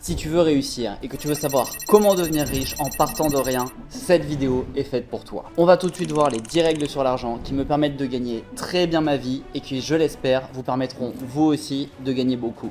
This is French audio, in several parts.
Si tu veux réussir et que tu veux savoir comment devenir riche en partant de rien, cette vidéo est faite pour toi. On va tout de suite voir les 10 règles sur l'argent qui me permettent de gagner très bien ma vie et qui, je l'espère, vous permettront vous aussi de gagner beaucoup.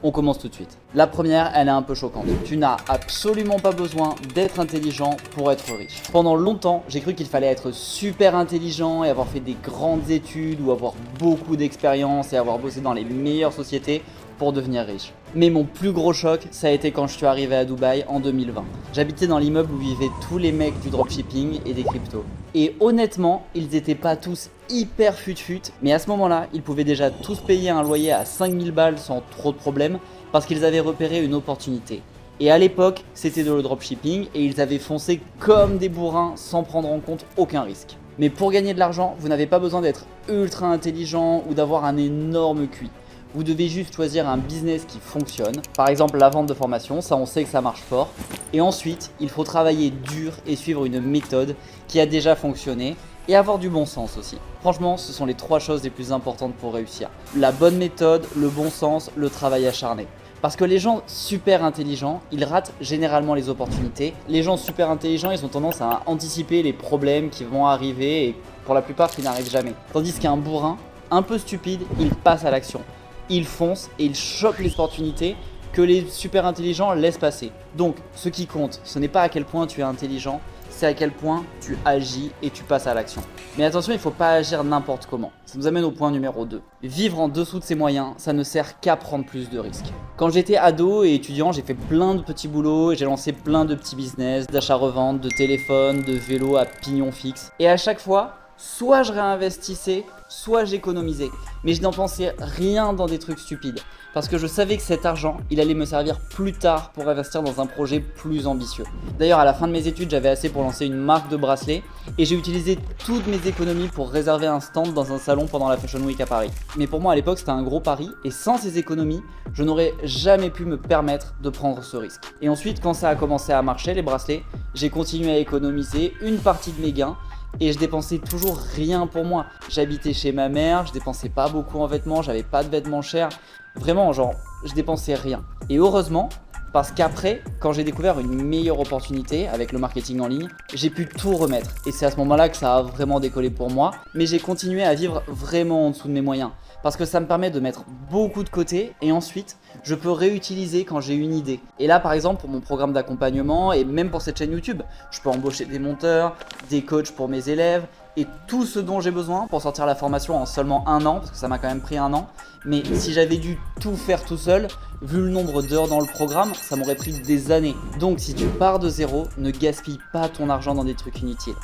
On commence tout de suite. La première, elle est un peu choquante. Tu n'as absolument pas besoin d'être intelligent pour être riche. Pendant longtemps, j'ai cru qu'il fallait être super intelligent et avoir fait des grandes études ou avoir beaucoup d'expérience et avoir bossé dans les meilleures sociétés pour devenir riche. Mais mon plus gros choc, ça a été quand je suis arrivé à Dubaï en 2020. J'habitais dans l'immeuble où vivaient tous les mecs du dropshipping et des cryptos. Et honnêtement, ils n'étaient pas tous hyper fut-fut, mais à ce moment-là, ils pouvaient déjà tous payer un loyer à 5000 balles sans trop de problèmes parce qu'ils avaient repéré une opportunité. Et à l'époque, c'était de le dropshipping et ils avaient foncé comme des bourrins sans prendre en compte aucun risque. Mais pour gagner de l'argent, vous n'avez pas besoin d'être ultra intelligent ou d'avoir un énorme QI. Vous devez juste choisir un business qui fonctionne. Par exemple, la vente de formation, ça on sait que ça marche fort. Et ensuite, il faut travailler dur et suivre une méthode qui a déjà fonctionné et avoir du bon sens aussi. Franchement, ce sont les 3 choses les plus importantes pour réussir. La bonne méthode, le bon sens, le travail acharné. Parce que les gens super intelligents, ils ratent généralement les opportunités. Les gens super intelligents, ils ont tendance à anticiper les problèmes qui vont arriver et pour la plupart qui n'arrivent jamais. Tandis qu'un bourrin, un peu stupide, il passe à l'action. Il fonce et il chope les opportunités que les super intelligents laissent passer. Donc, ce qui compte, ce n'est pas à quel point tu es intelligent, c'est à quel point tu agis et tu passes à l'action. Mais attention, il ne faut pas agir n'importe comment. Ça nous amène au point numéro 2. Vivre en dessous de ses moyens, ça ne sert qu'à prendre plus de risques. Quand j'étais ado et étudiant, j'ai fait plein de petits boulots et j'ai lancé plein de petits business, d'achat-revente, de téléphone, de vélo à pignon fixe. Et à chaque fois, soit je réinvestissais, soit j'économisais. Mais je n'en pensais rien dans des trucs stupides. Parce que je savais que cet argent, il allait me servir plus tard pour investir dans un projet plus ambitieux. D'ailleurs, à la fin de mes études, j'avais assez pour lancer une marque de bracelets. Et j'ai utilisé toutes mes économies pour réserver un stand dans un salon pendant la Fashion Week à Paris. Mais pour moi, à l'époque, c'était un gros pari. Et sans ces économies, je n'aurais jamais pu me permettre de prendre ce risque. Et ensuite, quand ça a commencé à marcher, les bracelets, j'ai continué à économiser une partie de mes gains. Et je dépensais toujours rien pour moi. J'habitais chez ma mère, je dépensais pas beaucoup en vêtements, j'avais pas de vêtements chers. Vraiment, genre, je dépensais rien. Et heureusement, parce qu'après, quand j'ai découvert une meilleure opportunité avec le marketing en ligne, j'ai pu tout remettre. Et c'est à ce moment-là que ça a vraiment décollé pour moi. Mais j'ai continué à vivre vraiment en dessous de mes moyens. Parce que ça me permet de mettre beaucoup de côté et ensuite, je peux réutiliser quand j'ai une idée. Et là, par exemple, pour mon programme d'accompagnement et même pour cette chaîne YouTube, je peux embaucher des monteurs, des coachs pour mes élèves et tout ce dont j'ai besoin pour sortir la formation en seulement 1 an, parce que ça m'a quand même pris 1 an. Mais si j'avais dû tout faire tout seul, vu le nombre d'heures dans le programme, ça m'aurait pris des années. Donc si tu pars de zéro, ne gaspille pas ton argent dans des trucs inutiles.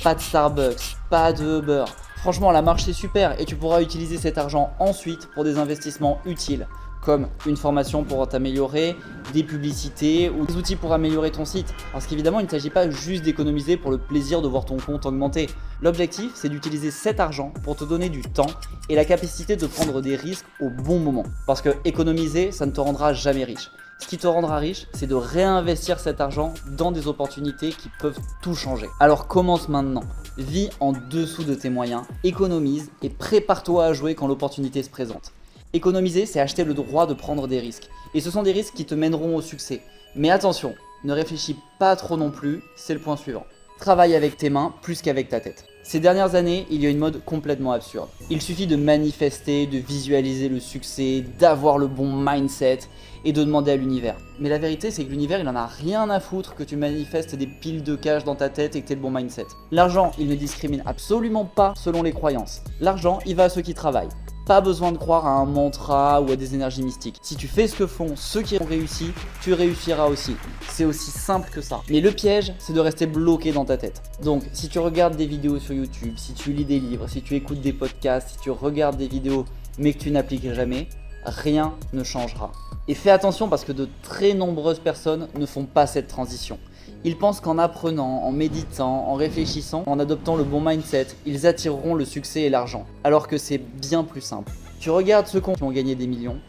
Pas de Starbucks, pas de Uber. Franchement, la marche c'est super et tu pourras utiliser cet argent ensuite pour des investissements utiles comme une formation pour t'améliorer, des publicités ou des outils pour améliorer ton site. Parce qu'évidemment, il ne s'agit pas juste d'économiser pour le plaisir de voir ton compte augmenter. L'objectif, c'est d'utiliser cet argent pour te donner du temps et la capacité de prendre des risques au bon moment. Parce que économiser, ça ne te rendra jamais riche. Ce qui te rendra riche, c'est de réinvestir cet argent dans des opportunités qui peuvent tout changer. Alors commence maintenant. Vis en dessous de tes moyens, économise et prépare-toi à jouer quand l'opportunité se présente. Économiser, c'est acheter le droit de prendre des risques. Et ce sont des risques qui te mèneront au succès. Mais attention, ne réfléchis pas trop non plus, c'est le point suivant. Travaille avec tes mains plus qu'avec ta tête. Ces dernières années, il y a une mode complètement absurde. Il suffit de manifester, de visualiser le succès, d'avoir le bon mindset et de demander à l'univers. Mais la vérité, c'est que l'univers, il en a rien à foutre que tu manifestes des piles de cash dans ta tête et que tu aies le bon mindset. L'argent, il ne discrimine absolument pas selon les croyances. L'argent, il va à ceux qui travaillent. Pas besoin de croire à un mantra ou à des énergies mystiques. Si tu fais ce que font ceux qui ont réussi, tu réussiras aussi. C'est aussi simple que ça. Mais le piège, c'est de rester bloqué dans ta tête. Donc, si tu regardes des vidéos sur YouTube, si tu lis des livres, si tu écoutes des podcasts, si tu regardes des vidéos mais que tu n'appliques jamais, rien ne changera. Et fais attention parce que de très nombreuses personnes ne font pas cette transition. Ils pensent qu'en apprenant, en méditant, en réfléchissant, en adoptant le bon mindset, ils attireront le succès et l'argent. Alors que c'est bien plus simple. Tu regardes ceux qui ont gagné des millions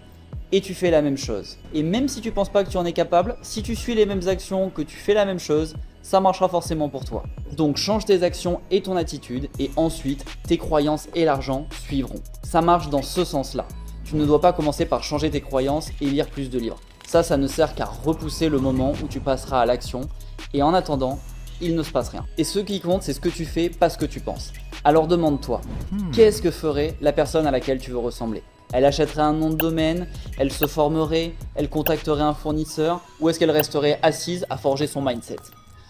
et tu fais la même chose. Et même si tu penses pas que tu en es capable, si tu suis les mêmes actions, que tu fais la même chose, ça marchera forcément pour toi. Donc change tes actions et ton attitude et ensuite tes croyances et l'argent suivront. Ça marche dans ce sens-là. Tu ne dois pas commencer par changer tes croyances et lire plus de livres. Ça ne sert qu'à repousser le moment où tu passeras à l'action. Et en attendant, il ne se passe rien. Et ce qui compte, c'est ce que tu fais, pas ce que tu penses. Alors demande-toi, qu'est-ce que ferait la personne à laquelle tu veux ressembler ? Elle achèterait un nom de domaine, elle se formerait, elle contacterait un fournisseur, ou est-ce qu'elle resterait assise à forger son mindset ?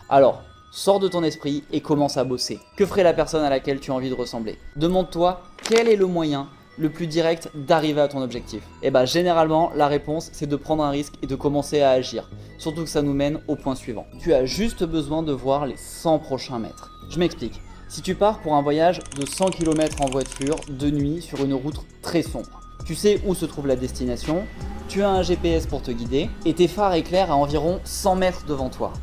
Alors, sors de ton esprit et commence à bosser. Que ferait la personne à laquelle tu as envie de ressembler ? Demande-toi quel est le moyen le plus direct d'arriver à ton objectif. Et bah généralement, la réponse, c'est de prendre un risque et de commencer à agir. Surtout que ça nous mène au point suivant. Tu as juste besoin de voir les 100 prochains mètres. Je m'explique. Si tu pars pour un voyage de 100 km en voiture, de nuit, sur une route très sombre, tu sais où se trouve la destination, tu as un GPS pour te guider et tes phares éclairent à environ 100 mètres devant toi.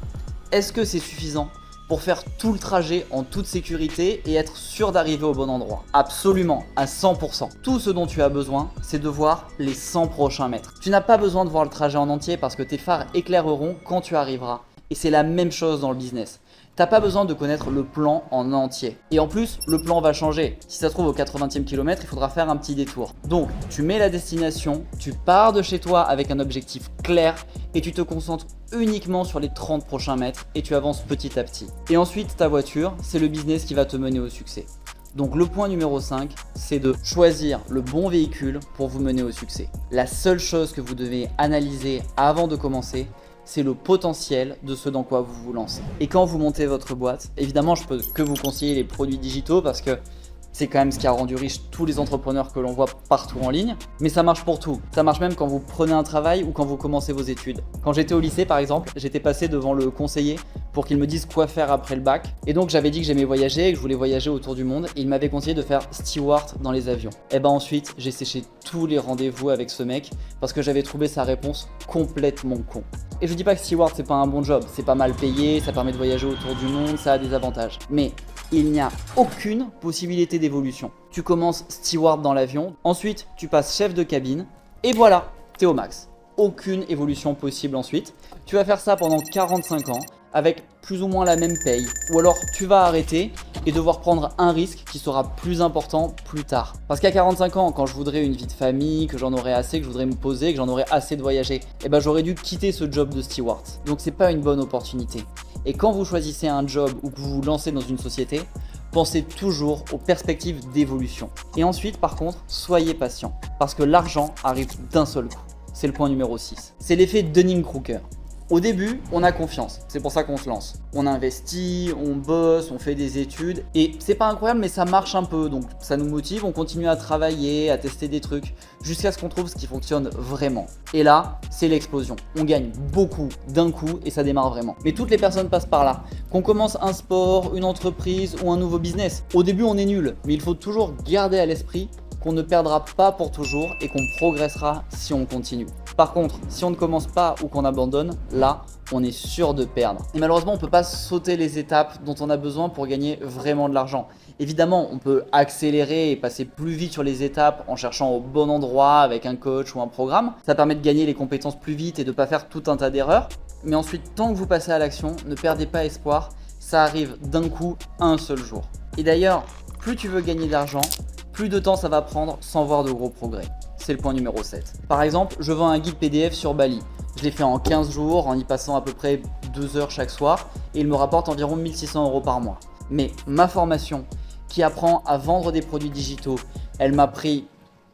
Est-ce que c'est suffisant pour faire tout le trajet en toute sécurité et être sûr d'arriver au bon endroit? Absolument, à 100%. Tout ce dont tu as besoin, c'est de voir les 100 prochains mètres. Tu n'as pas besoin de voir le trajet en entier parce que tes phares éclaireront quand tu arriveras. Et c'est la même chose dans le business. T'as pas besoin de connaître le plan en entier. Et en plus, le plan va changer. Si ça se trouve au 80e kilomètre, il faudra faire un petit détour. Donc, tu mets la destination, tu pars de chez toi avec un objectif clair et tu te concentres uniquement sur les 30 prochains mètres et tu avances petit à petit. Et ensuite, ta voiture, c'est le business qui va te mener au succès. Donc le point numéro 5, c'est de choisir le bon véhicule pour vous mener au succès. La seule chose que vous devez analyser avant de commencer, c'est le potentiel de ce dans quoi vous vous lancez. Et quand vous montez votre boîte, évidemment, je peux que vous conseiller les produits digitaux parce que c'est quand même ce qui a rendu riche tous les entrepreneurs que l'on voit partout en ligne. Mais ça marche pour tout. Ça marche même quand vous prenez un travail ou quand vous commencez vos études. Quand j'étais au lycée, par exemple, j'étais passé devant le conseiller pour qu'il me dise quoi faire après le bac. Et donc, j'avais dit que j'aimais voyager et que je voulais voyager autour du monde. Et il m'avait conseillé de faire steward dans les avions. Et ben ensuite, j'ai séché tous les rendez-vous avec ce mec parce que j'avais trouvé sa réponse complètement con. Et je dis pas que steward c'est pas un bon job, c'est pas mal payé, ça permet de voyager autour du monde, ça a des avantages. Mais il n'y a aucune possibilité d'évolution. Tu commences steward dans l'avion, ensuite tu passes chef de cabine, et voilà, t'es au max. Aucune évolution possible ensuite. Tu vas faire ça pendant 45 ans, avec plus ou moins la même paye, ou alors tu vas arrêter et devoir prendre un risque qui sera plus important plus tard. Parce qu'à 45 ans, quand je voudrais une vie de famille, que j'en aurais assez, que je voudrais me poser, que j'en aurais assez de voyager, et ben j'aurais dû quitter ce job de steward. Donc c'est pas une bonne opportunité. Et quand vous choisissez un job ou que vous vous lancez dans une société, pensez toujours aux perspectives d'évolution. Et ensuite, par contre, soyez patient, parce que l'argent arrive d'un seul coup. C'est le point numéro 6. C'est l'effet Dunning-Kruger. Au début, on a confiance, c'est pour ça qu'on se lance. On investit, on bosse, on fait des études et c'est pas incroyable mais ça marche un peu donc ça nous motive, on continue à travailler, à tester des trucs jusqu'à ce qu'on trouve ce qui fonctionne vraiment. Et là, c'est l'explosion. On gagne beaucoup d'un coup et ça démarre vraiment. Mais toutes les personnes passent par là. Qu'on commence un sport, une entreprise ou un nouveau business. Au début, on est nul, mais il faut toujours garder à l'esprit qu'on ne perdra pas pour toujours et qu'on progressera si on continue. Par contre, si on ne commence pas ou qu'on abandonne, là, on est sûr de perdre. Et malheureusement, on ne peut pas sauter les étapes dont on a besoin pour gagner vraiment de l'argent. Évidemment, on peut accélérer et passer plus vite sur les étapes en cherchant au bon endroit avec un coach ou un programme. Ça permet de gagner les compétences plus vite et de ne pas faire tout un tas d'erreurs. Mais ensuite, tant que vous passez à l'action, ne perdez pas espoir. Ça arrive d'un coup, un seul jour. Et d'ailleurs, plus tu veux gagner d'argent, plus de temps ça va prendre sans voir de gros progrès. C'est le point numéro 7. Par exemple, je vends un guide PDF sur Bali. Je l'ai fait en 15 jours en y passant à peu près 2 heures chaque soir et il me rapporte environ 1600 € par mois. Mais ma formation qui apprend à vendre des produits digitaux, elle m'a pris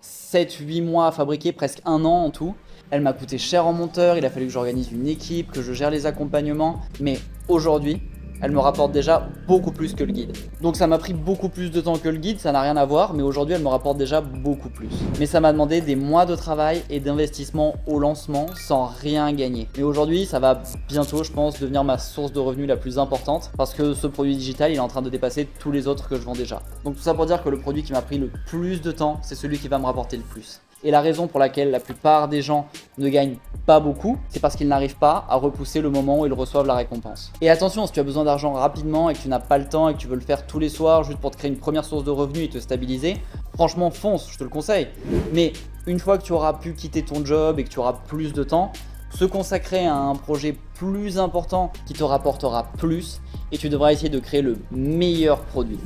7-8 mois à fabriquer, presque 1 an en tout. Elle m'a coûté cher en monteur, il a fallu que j'organise une équipe, que je gère les accompagnements. Mais aujourd'hui, elle me rapporte déjà beaucoup plus que le guide. Donc ça m'a pris beaucoup plus de temps que le guide, ça n'a rien à voir, mais aujourd'hui elle me rapporte déjà beaucoup plus. Mais ça m'a demandé des mois de travail et d'investissement au lancement sans rien gagner. Mais aujourd'hui ça va bientôt, je pense, devenir ma source de revenus la plus importante parce que ce produit digital il est en train de dépasser tous les autres que je vends déjà. Donc tout ça pour dire que le produit qui m'a pris le plus de temps, c'est celui qui va me rapporter le plus. Et la raison pour laquelle la plupart des gens ne gagnent pas beaucoup, c'est parce qu'ils n'arrivent pas à repousser le moment où ils reçoivent la récompense. Et attention, si tu as besoin d'argent rapidement et que tu n'as pas le temps et que tu veux le faire tous les soirs juste pour te créer une première source de revenus et te stabiliser, franchement fonce, je te le conseille. Mais une fois que tu auras pu quitter ton job et que tu auras plus de temps, se consacrer à un projet plus important qui te rapportera plus et tu devras essayer de créer le meilleur produit.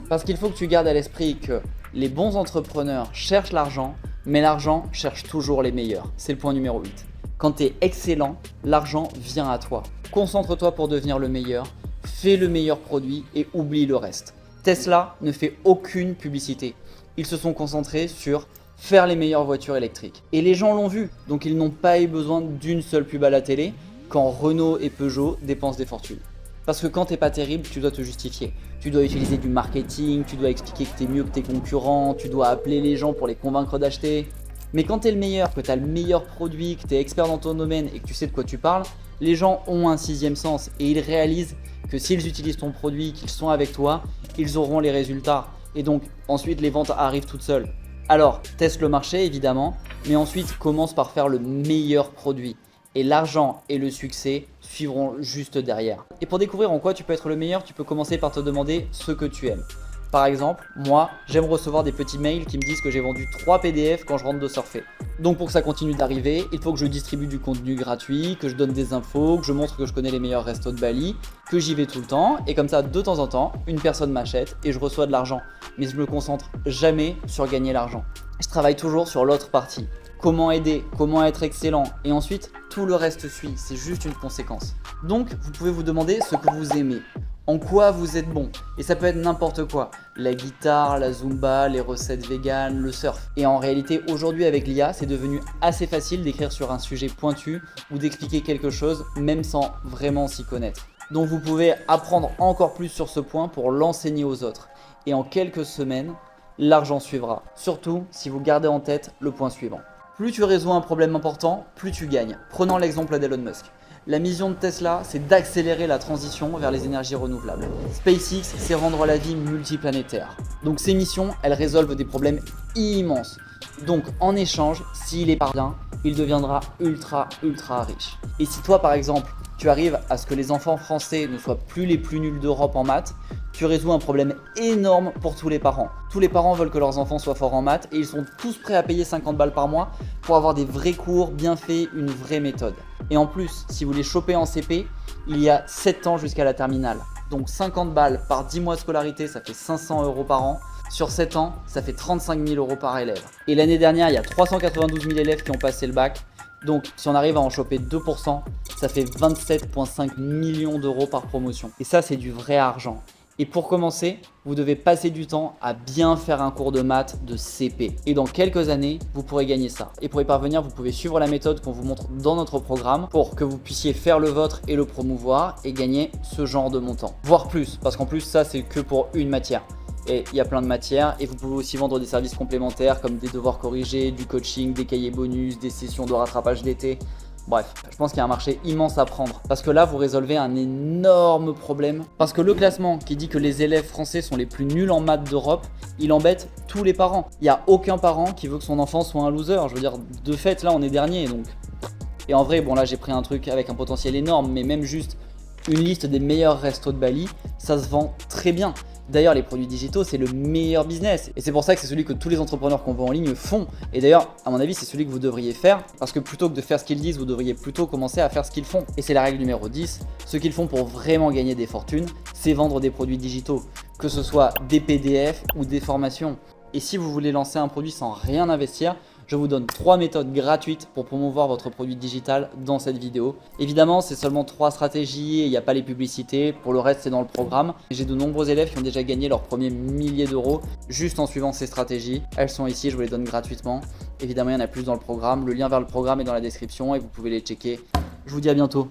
Parce qu'il faut que tu gardes à l'esprit que les bons entrepreneurs cherchent l'argent, mais l'argent cherche toujours les meilleurs. C'est le point numéro 8. Quand tu es excellent, l'argent vient à toi. Concentre-toi pour devenir le meilleur, fais le meilleur produit et oublie le reste. Tesla ne fait aucune publicité. Ils se sont concentrés sur faire les meilleures voitures électriques. Et les gens l'ont vu, donc ils n'ont pas eu besoin d'une seule pub à la télé quand Renault et Peugeot dépensent des fortunes. Parce que quand t'es pas terrible, tu dois te justifier. Tu dois utiliser du marketing, tu dois expliquer que t'es mieux que tes concurrents, tu dois appeler les gens pour les convaincre d'acheter. Mais quand t'es le meilleur, que t'as le meilleur produit, que t'es expert dans ton domaine et que tu sais de quoi tu parles, les gens ont un sixième sens et ils réalisent que s'ils utilisent ton produit, qu'ils sont avec toi, ils auront les résultats. Et donc ensuite les ventes arrivent toutes seules. Alors teste le marché évidemment, mais ensuite commence par faire le meilleur produit. Et l'argent et le succès suivront juste derrière. Et pour découvrir en quoi tu peux être le meilleur, tu peux commencer par te demander ce que tu aimes. Par exemple, moi, j'aime recevoir des petits mails qui me disent que j'ai vendu 3 PDF quand je rentre de surfer. Donc pour que ça continue d'arriver, il faut que je distribue du contenu gratuit, que je donne des infos, que je montre que je connais les meilleurs restos de Bali, que j'y vais tout le temps. Et comme ça, de temps en temps, une personne m'achète et je reçois de l'argent. Mais je me concentre jamais sur gagner l'argent. Je travaille toujours sur l'autre partie. Comment aider, comment être excellent, et ensuite tout le reste suit, c'est juste une conséquence. Donc vous pouvez vous demander ce que vous aimez, en quoi vous êtes bon, et ça peut être n'importe quoi, la guitare, la zumba, les recettes véganes, le surf. Et en réalité aujourd'hui avec l'IA, c'est devenu assez facile d'écrire sur un sujet pointu ou d'expliquer quelque chose même sans vraiment s'y connaître. Donc vous pouvez apprendre encore plus sur ce point pour l'enseigner aux autres. Et en quelques semaines, l'argent suivra, surtout si vous gardez en tête le point suivant. Plus tu résous un problème important, plus tu gagnes. Prenons l'exemple d'Elon Musk. La mission de Tesla, c'est d'accélérer la transition vers les énergies renouvelables. SpaceX, c'est rendre la vie multiplanétaire. Donc ces missions, elles résolvent des problèmes immenses. Donc en échange, s'il est parvient, il deviendra ultra riche. Et si toi par exemple, tu arrives à ce que les enfants français ne soient plus les plus nuls d'Europe en maths, tu résous un problème énorme pour tous les parents. Tous les parents veulent que leurs enfants soient forts en maths et ils sont tous prêts à payer 50 balles par mois pour avoir des vrais cours bien faits, une vraie méthode. Et en plus, si vous les chopez en CP, il y a 7 ans jusqu'à la terminale. Donc 50 balles par 10 mois de scolarité, ça fait 500 € par an. Sur 7 ans, ça fait 35 000 € par élève. Et l'année dernière, il y a 392 000 élèves qui ont passé le bac. Donc si on arrive à en choper 2%, ça fait 27,5 millions d'euros par promotion. Et ça, c'est du vrai argent. Et pour commencer, vous devez passer du temps à bien faire un cours de maths de CP. Et dans quelques années, vous pourrez gagner ça. Et pour y parvenir, vous pouvez suivre la méthode qu'on vous montre dans notre programme pour que vous puissiez faire le vôtre et le promouvoir et gagner ce genre de montant. Voire plus, parce qu'en plus, ça, c'est que pour une matière. Et il y a plein de matières et vous pouvez aussi vendre des services complémentaires comme des devoirs corrigés, du coaching, des cahiers bonus, des sessions de rattrapage d'été. Bref, je pense qu'il y a un marché immense à prendre parce que là vous résolvez un énorme problème. Parce que le classement qui dit que les élèves français sont les plus nuls en maths d'Europe, il embête tous les parents. Il n'y a aucun parent qui veut que son enfant soit un loser. Je veux dire, de fait là on est dernier donc. Et en vrai, bon là j'ai pris un truc avec un potentiel énorme, mais même juste une liste des meilleurs restos de Bali, ça se vend très bien. D'ailleurs, les produits digitaux, c'est le meilleur business. Et c'est pour ça que c'est celui que tous les entrepreneurs qu'on voit en ligne font. Et d'ailleurs, à mon avis, c'est celui que vous devriez faire. Parce que plutôt que de faire ce qu'ils disent, vous devriez plutôt commencer à faire ce qu'ils font. Et c'est la règle numéro 10. Ce qu'ils font pour vraiment gagner des fortunes, c'est vendre des produits digitaux. Que ce soit des PDF ou des formations. Et si vous voulez lancer un produit sans rien investir, je vous donne 3 méthodes gratuites pour promouvoir votre produit digital dans cette vidéo. Évidemment, c'est seulement 3 stratégies et il n'y a pas les publicités. Pour le reste, c'est dans le programme. J'ai de nombreux élèves qui ont déjà gagné leurs premiers milliers d'euros juste en suivant ces stratégies. Elles sont ici, je vous les donne gratuitement. Évidemment, il y en a plus dans le programme. Le lien vers le programme est dans la description et vous pouvez les checker. Je vous dis à bientôt.